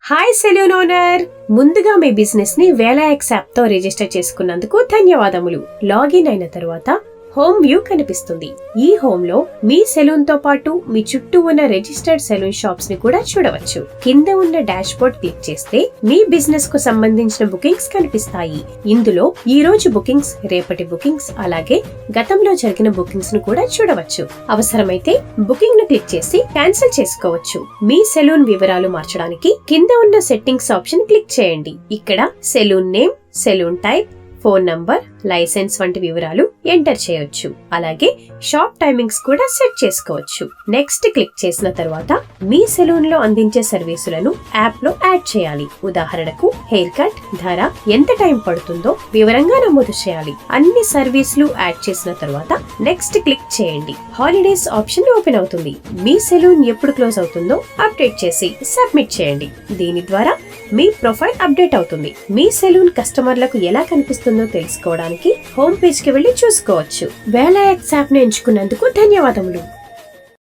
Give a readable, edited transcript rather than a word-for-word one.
Hi salon owner, ముందుగా మీ business ని వేలాఎక్స్ app తో రిజిస్టర్ చేసుకున్నందుకు ధన్యవాదములు. లాగిన్ అయిన తరువాత హోమ్ వ్యూ కనిపిస్తుంది. ఈ హోమ్ లో మీ సెలూన్ తో పాటు మీ చుట్టూ ఉన్న రిజిస్టర్డ్ సెలూన్ షాప్స్ ని కూడా చూడవచ్చు. కింద ఉన్న డాష్ బోర్డ్ క్లిక్ చేస్తే మీ బిజినెస్ కు సంబంధించిన బుకింగ్స్ కనిపిస్తాయి. ఇందులో ఈ రోజు బుకింగ్స్, రేపటి బుకింగ్స్, అలాగే గతంలో జరిగిన బుకింగ్స్ ను కూడా చూడవచ్చు. అవసరమైతే బుకింగ్ ను క్లిక్ చేసి క్యాన్సిల్ చేసుకోవచ్చు. మీ సెలూన్ వివరాలు మార్చడానికి కింద ఉన్న సెట్టింగ్స్ ఆప్షన్ క్లిక్ చేయండి. ఇక్కడ salon name, salon type, phone number, license వంటి వివరాలు ఎంటర్ చేయొచ్చు. అలాగే షాప్ టైమింగ్స్ కూడా సెట్ చేసుకోవచ్చు. నెక్స్ట్ క్లిక్ చేసిన తర్వాత మీ సెలూన్ లో అందించే సర్వీసులను యాప్ లో యాడ్ చేయాలి. ఉదాహరణకు హెయిర్ కట్, ధర, ఎంత టైం పడుతుందో వివరంగా నమోదు చేయాలి. అన్ని సర్వీసులు యాడ్ చేసిన తర్వాత నెక్స్ట్ క్లిక్ చేయండి. హాలిడేస్ ఆప్షన్ ఓపెన్ అవుతుంది. మీ సెలూన్ ఎప్పుడు క్లోజ్ అవుతుందో అప్డేట్ చేసి సబ్మిట్ చేయండి. దీని ద్వారా మీ ప్రొఫైల్ అప్డేట్ అవుతుంది. మీ సెలూన్ కస్టమర్లకు ఎలా కనిపిస్తుందో తెలుసుకోవడానికి హోమ్ పేజ్ కి వెళ్లి చూసుకోవచ్చు. వేలాఎక్స్ యాప్ ను ఎంచుకున్నందుకు ధన్యవాదములు.